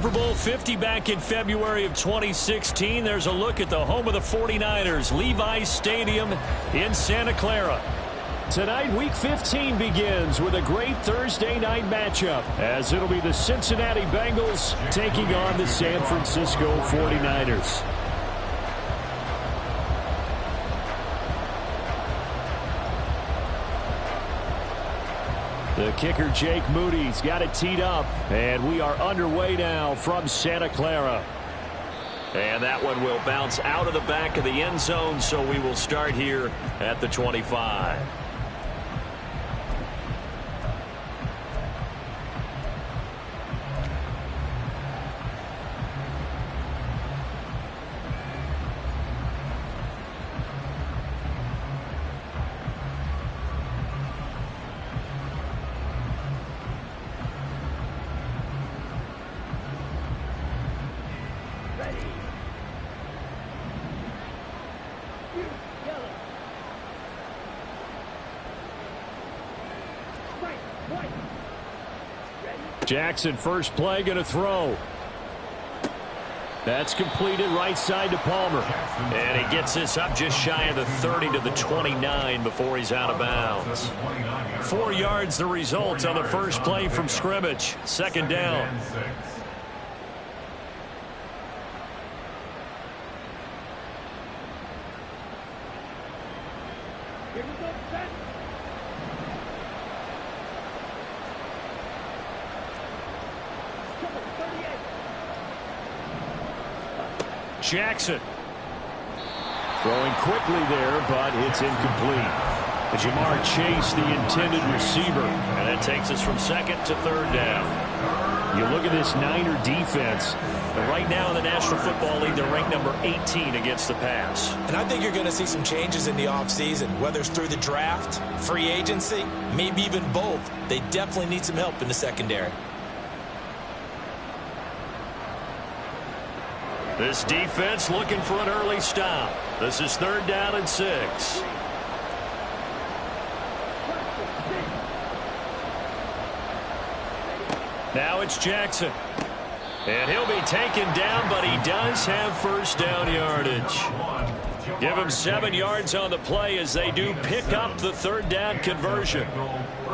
Super Bowl 50 back in February of 2016. There's a look at the home of the 49ers, Levi's Stadium in Santa Clara. Tonight, Week 15 begins with a great Thursday night matchup, as it'll be the Cincinnati Bengals taking on the San Francisco 49ers. The kicker, Jake Moody's got it teed up, and we are underway now from Santa Clara. And that one will bounce out of the back of the end zone, so we will start here at the 25. Jackson, first play, going to throw. That's completed right side to Palmer. And he gets this up just shy of the 30 to the 29 before he's out of bounds. 4 yards the result on the first play from scrimmage. Second down. Jackson throwing quickly there, but it's incomplete. Jamar Chase, the intended receiver. And that takes us from second to third down. You look at this Niner defense. And right now in the National Football League, they're ranked number 18 against the pass. And I think you're going to see some changes in the offseason, whether it's through the draft, free agency, maybe even both. They definitely need some help in the secondary. This defense looking for an early stop. This is third down and 6. Now it's Jackson. And he'll be taken down, but he does have first down yardage. Give him 7 yards on the play as they do pick up the third down conversion.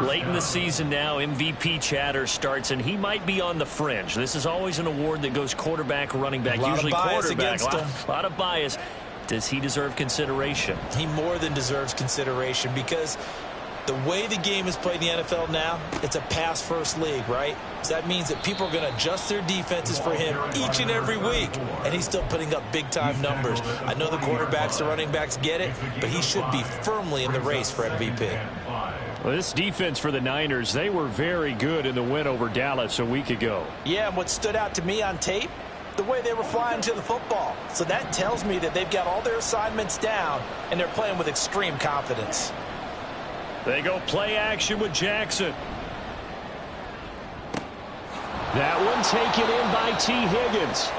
Late in the season now, MVP chatter starts, and he might be on the fringe. This is always an award that goes quarterback, running back, usually quarterback. A lot of bias. Does he deserve consideration? He more than deserves consideration because the way the game is played in the NFL now, it's a pass-first league, right? So that means that people are going to adjust their defenses for him each and every week, and he's still putting up big-time numbers. I know the quarterbacks, the running backs get it, but he should be firmly in the race for MVP. Well, this defense for the Niners, they were very good in the win over Dallas a week ago. Yeah, and what stood out to me on tape, the way they were flying to the football. So that tells me that they've got all their assignments down, and they're playing with extreme confidence. They go play action with Jackson. That one taken in by T. Higgins.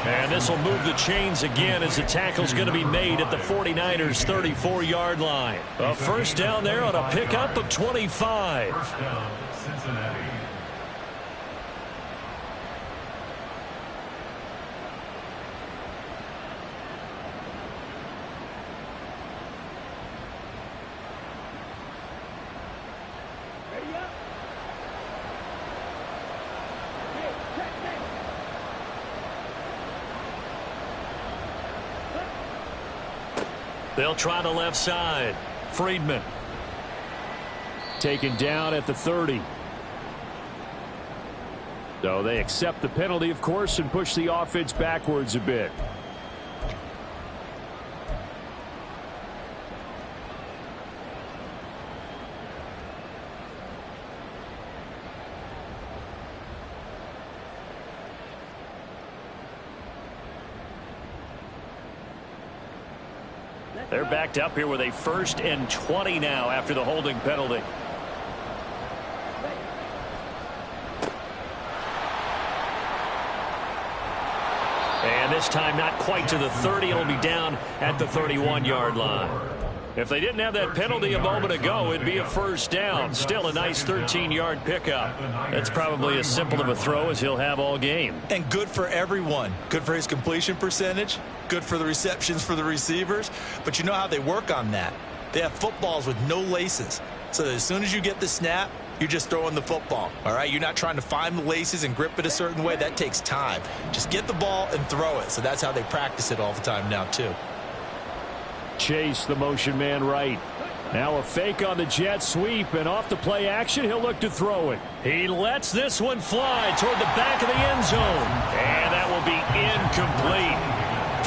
And this will move the chains again as the tackle's going to be made at the 49ers' 34-yard line. A first down there on a pickup of 25. They'll try the left side. Friedman. Taken down at the 30. So they accept the penalty, of course, and push the offense backwards a bit. They're backed up here with a 1st and 20 now after the holding penalty. And this time not quite to the 30. It'll be down at the 31-yard line. If they didn't have that penalty a moment ago, it'd be a first down. Still a nice 13-yard pickup. That's probably as simple of a throw as he'll have all game. And good for everyone. Good for his completion percentage. Good for the receptions for the receivers. But you know how they work on that. They have footballs with no laces. So that as soon as you get the snap, you're just throwing the football. All right? You're not trying to find the laces and grip it a certain way. That takes time. Just get the ball and throw it. So that's how they practice it all the time now, too. Chase, the motion man right. Now a fake on the jet sweep, and off the play action, he'll look to throw it. He lets this one fly toward the back of the end zone. And that will be incomplete.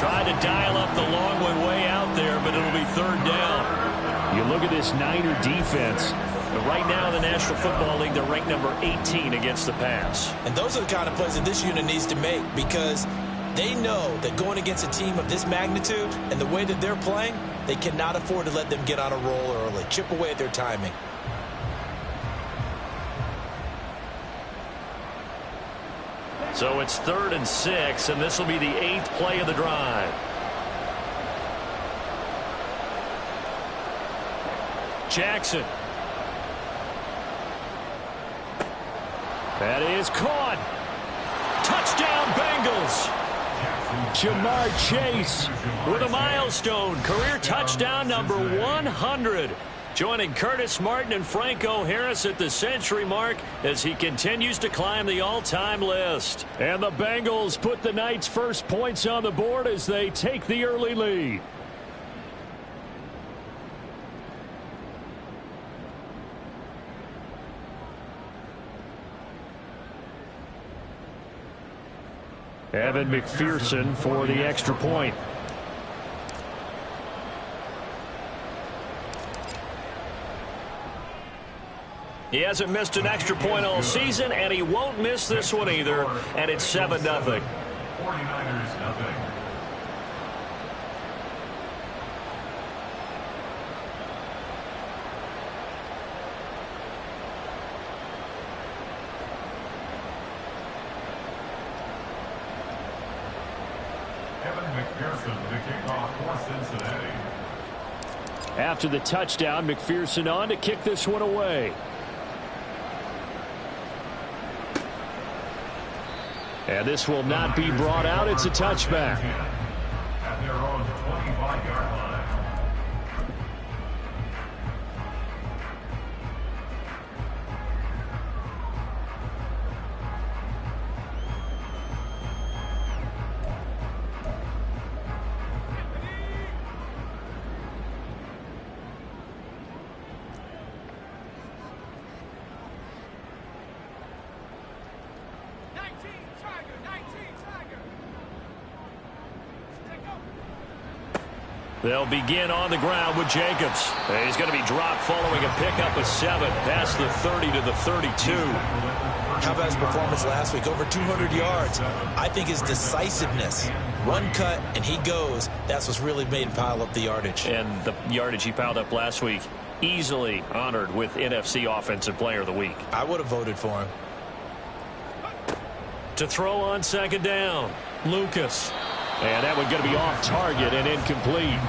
Tried to dial up the long one way out there, but it'll be third down. You look at this Niner defense. But right now in the National Football League, they're ranked number 18 against the pass. And those are the kind of plays that this unit needs to make, because they know that going against a team of this magnitude and the way that they're playing, they cannot afford to let them get on a roll early. Chip away at their timing. So it's 3rd and 6, and this will be the 8th play of the drive. Jackson. That is caught. Touchdown, Bengals. Jamar Chase with a milestone. Career touchdown number 100. Joining Curtis Martin and Franco Harris at the century mark as he continues to climb the all-time list. And the Bengals put the Knights' first points on the board as they take the early lead. Evan McPherson for the extra point. He hasn't missed an extra point all season, and he won't miss this one either, and it's 7-0. 49ers, nothing. After the touchdown, McPherson on to kick this one away. And this will not be brought out. It's a touchback. At their own 25-yard line. They'll begin on the ground with Jacobs. He's going to be dropped following a pickup of 7 past the 30 to the 32. How about his performance last week? Over 200 yards. I think his decisiveness. One cut, and he goes. That's what's really made him pile up the yardage. And the yardage he piled up last week, easily honored with NFC Offensive Player of the Week. I would have voted for him. To throw on second down, Lucas. And that one going to be off target and incomplete.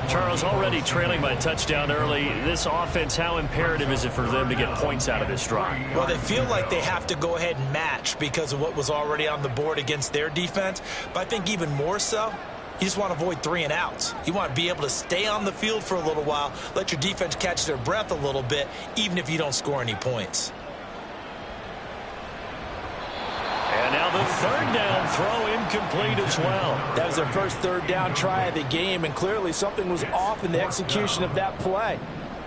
Charles, already trailing by a touchdown early. This offense, how imperative is it for them to get points out of this drive? Well, they feel like they have to go ahead and match because of what was already on the board against their defense. But I think even more so, you just want to avoid 3 and outs. You want to be able to stay on the field for a little while, let your defense catch their breath a little bit, even if you don't score any points. And now the third down throw incomplete as well. That was their first third down try of the game, and clearly something was off in the execution of that play.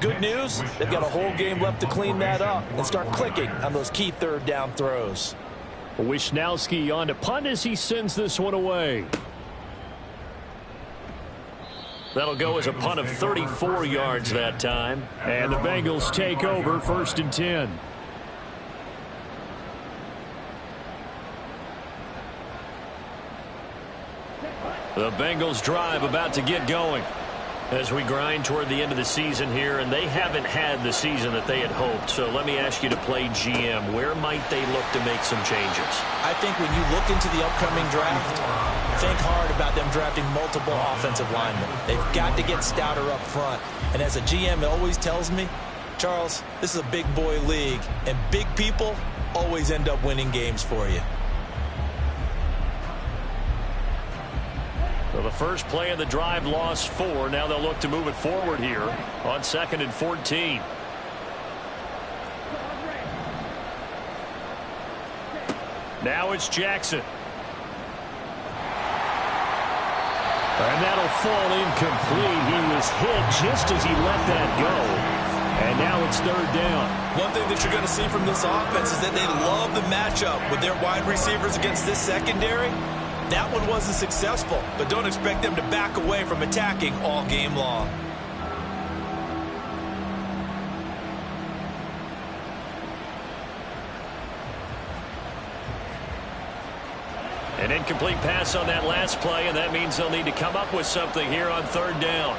Good news, they've got a whole game left to clean that up and start clicking on those key third down throws. Wisnowski on to punt as he sends this one away. That'll go as a punt of 34 yards that time. And the Bengals take over 1st and 10. The Bengals drive about to get going. As we grind toward the end of the season here, and they haven't had the season that they had hoped. So let me ask you to play GM. Where might they look to make some changes? I think when you look into the upcoming draft, think hard about them drafting multiple offensive linemen. They've got to get stouter up front. And as a GM, it always tells me, Charles, this is a big boy league, and big people always end up winning games for you. So the first play of the drive lost 4. Now they'll look to move it forward here on 2nd and 14. Now it's Jackson. And that'll fall incomplete. He was hit just as he let that go. And now it's 3rd down. One thing that you're going to see from this offense is that they love the matchup with their wide receivers against this secondary. That one wasn't successful, but don't expect them to back away from attacking all game long. An incomplete pass on that last play, and that means they'll need to come up with something here on 3rd down.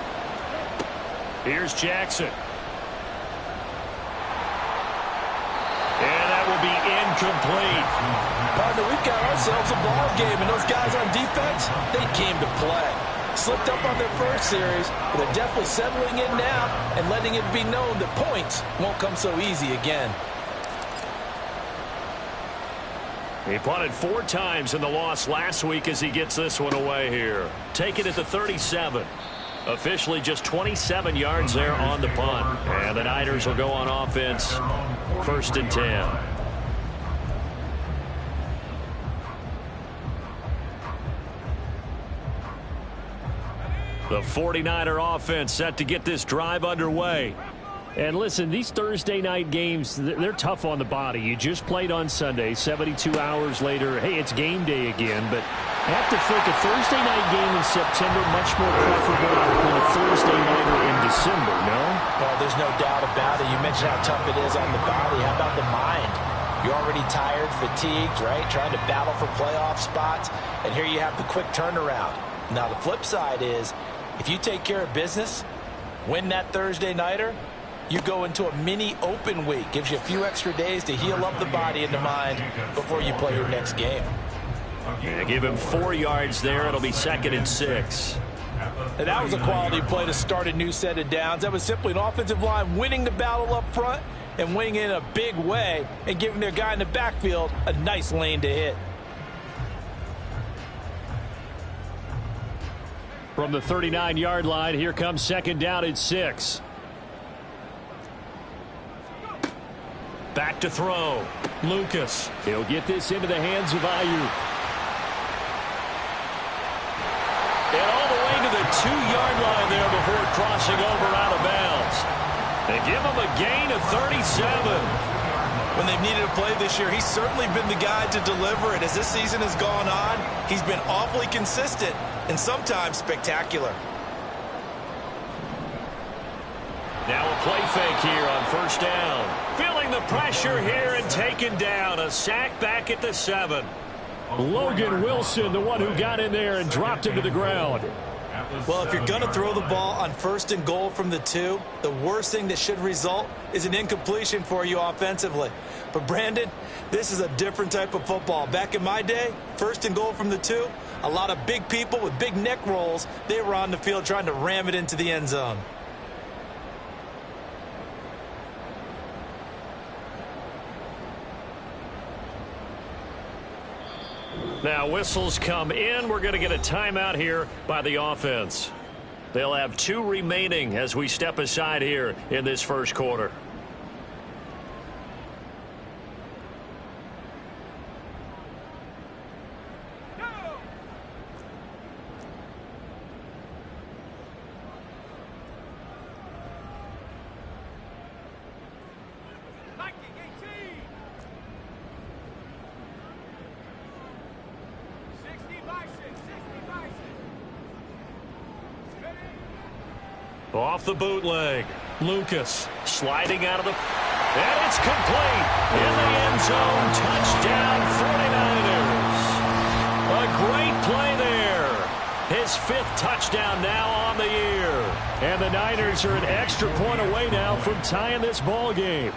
Here's Jackson. And that will be incomplete. Partner, we've got ourselves a ball game, and those guys on defense, they came to play. Slipped up on their first series, but they're definitely settling in now and letting it be known that points won't come so easy again. He punted 4 times in the loss last week as he gets this one away here. Take it at the 37. Officially just 27 yards there on the punt. And the Niners will go on offense. 1st and 10. The 49er offense set to get this drive underway. And listen, these Thursday night games, they're tough on the body. You just played on Sunday, 72 hours later. Hey, it's game day again. But I have to think a Thursday night game in September much more preferable than a Thursday nighter in December, no? Well, there's no doubt about it. You mentioned how tough it is on the body. How about the mind? You're already tired, fatigued, right? Trying to battle for playoff spots. And here you have the quick turnaround. Now, the flip side is, if you take care of business, win that Thursday nighter, you go into a mini open week. Gives you a few extra days to heal up the body and the mind before you play your next game. Yeah, give him 4 yards there. It'll be 2nd and 6. And that was a quality play to start a new set of downs. That was simply an offensive line winning the battle up front and winning in a big way and giving their guy in the backfield a nice lane to hit. From the 39-yard line, here comes 2nd down and 6. Back to throw. Lucas. He'll get this into the hands of Ayuk. And all the way to the 2-yard line there before crossing over out of bounds. They give him a gain of 37. When they've needed a play this year, he's certainly been the guy to deliver it. As this season has gone on, he's been awfully consistent and sometimes spectacular. Now a play fake here on 1st down. Feeling the pressure here and taken down. A sack back at the 7. Logan Wilson, the one who got in there and dropped him to the ground. Well, if you're going to throw the ball on 1st and goal from the 2, the worst thing that should result is an incompletion for you offensively. But, Brandon, this is a different type of football. Back in my day, 1st and goal from the 2, a lot of big people with big neck rolls, they were on the field trying to ram it into the end zone. Now whistles come in. We're going to get a timeout here by the offense. They'll have 2 remaining as we step aside here in this first quarter. Off the bootleg. Lucas sliding out of the... And it's complete. In the end zone. Touchdown 49ers. A great play there. His 5th touchdown now on the year. And the Niners are an extra point away now from tying this ball game.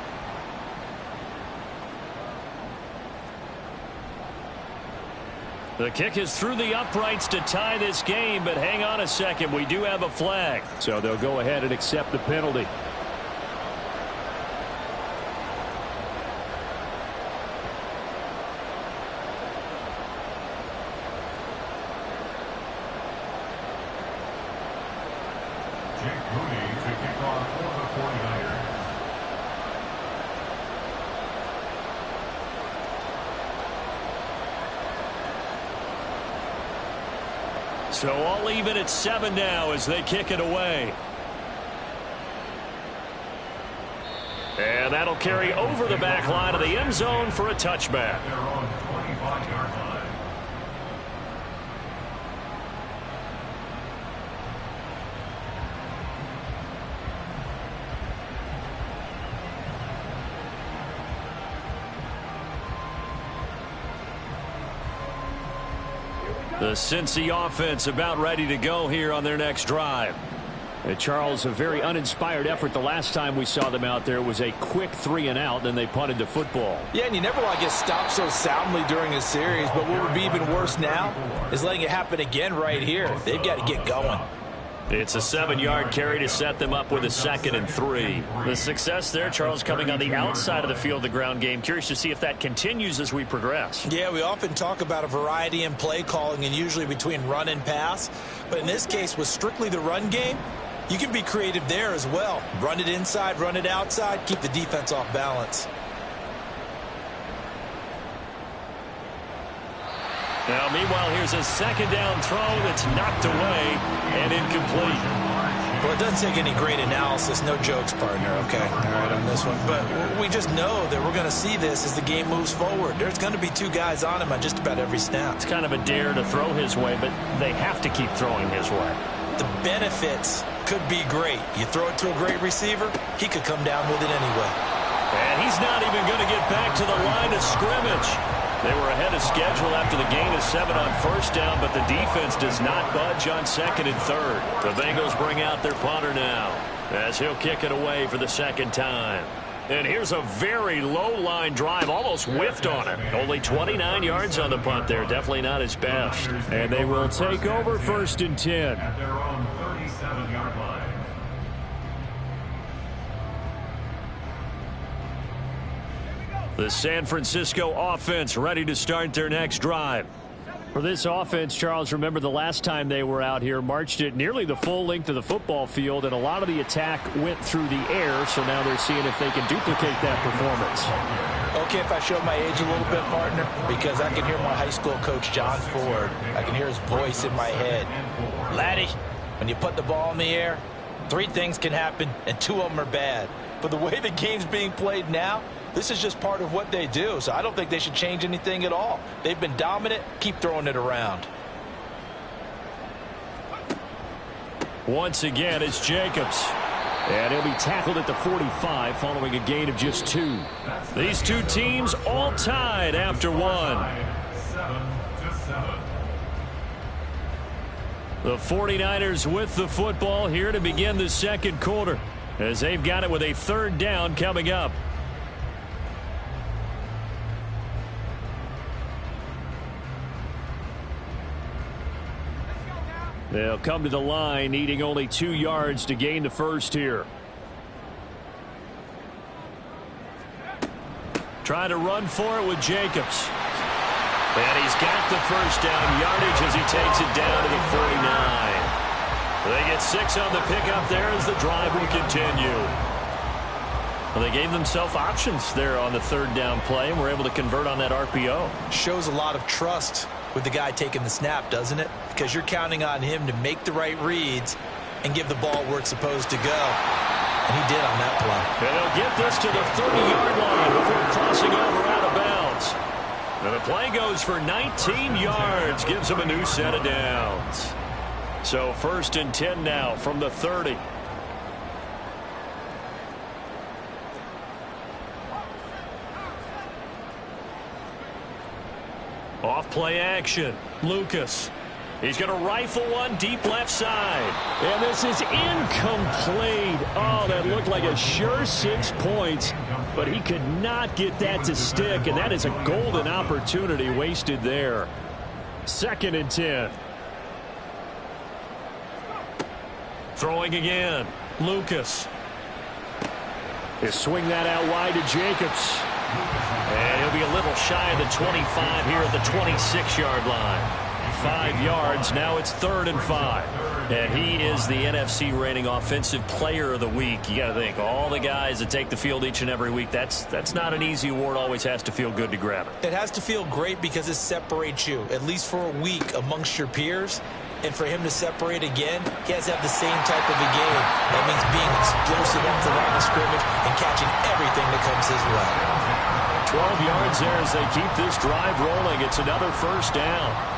The kick is through the uprights to tie this game, but hang on a second. We do have a flag. So they'll go ahead and accept the penalty. So all even at 7 now as they kick it away. And that'll carry over the back line of the end zone for a touchback. The Cincy offense about ready to go here on their next drive. And Charles, a very uninspired effort the last time we saw them out there. It was a quick 3-and-out, then they punted the football. Yeah, and you never want to get stopped so soundly during a series, but what would be even worse now is letting it happen again right here. They've got to get going. It's a 7-yard carry to set them up with a 2nd and 3. The success there, Charles, coming on the outside of the field, the ground game. Curious to see if that continues as we progress. Yeah, we often talk about a variety in play calling and usually between run and pass. But in this case, with strictly the run game, you can be creative there as well. Run it inside, run it outside, keep the defense off balance. Now, meanwhile, here's a 2nd down throw that's knocked away and incomplete. Well, it doesn't take any great analysis. No jokes, partner, okay? All right, on this one. But we just know that we're going to see this as the game moves forward. There's going to be 2 guys on him on just about every snap. It's kind of a dare to throw his way, but they have to keep throwing his way. The benefits could be great. You throw it to a great receiver, he could come down with it anyway. And he's not even going to get back to the line of scrimmage. They were ahead of schedule after the gain of 7 on 1st down, but the defense does not budge on 2nd and 3rd. The Bengals bring out their punter now as he'll kick it away for the 2nd time. And here's a very low-line drive, almost whiffed on it. Only 29 yards on the punt there. Definitely not his best. And they will take over 1st and 10. At their own 37-yard line. The San Francisco offense ready to start their next drive. For this offense, Charles, remember the last time they were out here, marched it nearly the full length of the football field, and a lot of the attack went through the air, so now they're seeing if they can duplicate that performance. Okay, if I show my age a little bit, partner, because I can hear my high school coach, John Ford. I can hear his voice in my head. Laddie, when you put the ball in the air, 3 things can happen, and 2 of them are bad. But the way the game's being played now, this is just part of what they do, so I don't think they should change anything at all. They've been dominant. Keep throwing it around. Once again, it's Jacobs. And he'll be tackled at the 45 following a gain of just 2. These 2 teams all tied after 1. 7-7. The 49ers with the football here to begin the 2nd quarter as they've got it with a 3rd down coming up. They'll come to the line, needing only 2 yards to gain the 1st here. Trying to run for it with Jacobs. And he's got the 1st down yardage as he takes it down to the 49. They get 6 on the pickup there as the drive will continue. Well, they gave themselves options there on the 3rd down play and were able to convert on that RPO. Shows a lot of trust with the guy taking the snap, doesn't it? Because you're counting on him to make the right reads and give the ball where it's supposed to go. And he did on that play. And they'll get this to the 30-yard line before crossing over out of bounds. And the play goes for 19 yards, gives them a new set of downs. So 1st and 10 now from the 30. Off play action. Lucas. He's going to rifle one deep left side. And this is incomplete. Oh, that looked like a sure 6 points, but he could not get that to stick, and that is a golden opportunity wasted there. 2nd and 10. Throwing again. Lucas. He'll swing that out wide to Jacobs. And he'll be a little shy of the 25 here at the 26-yard line. 5 yards. Now it's 3rd and 5. And he is the NFC reigning offensive player of the week. You got to think, all the guys that take the field each and every week, that's not an easy award. Always has to feel good to grab it. It has to feel great because it separates you, at least for a week, amongst your peers. And for him to separate again, he has to have the same type of a game. That means being explosive up the line of scrimmage and catching everything that comes his way. 12 yards there as they keep this drive rolling. It's another 1st down.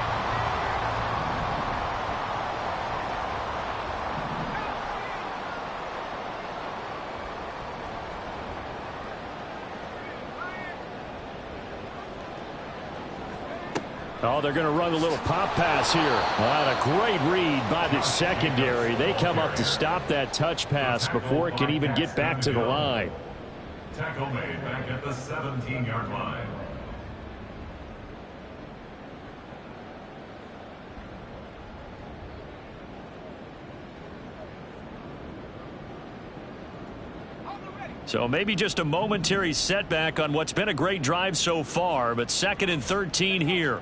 Oh, they're going to run a little pop pass here. What a great read by the secondary. They come up to stop that touch pass before it can even get back to the line. Tackle made back at the 17-yard line. So maybe just a momentary setback on what's been a great drive so far, but 2nd and 13 here.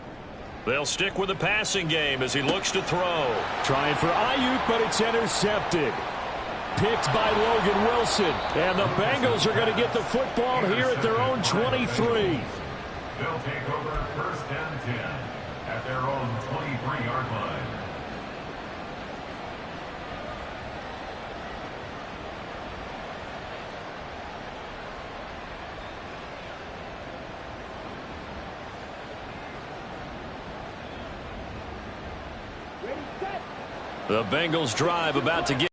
They'll stick with the passing game as he looks to throw. Trying for Ayuk, but it's intercepted. Picked by Logan Wilson. And the Bengals are going to get the football here at their own 23. They'll take over 1st and 10 at their own 23-yard line. The Bengals drive about to get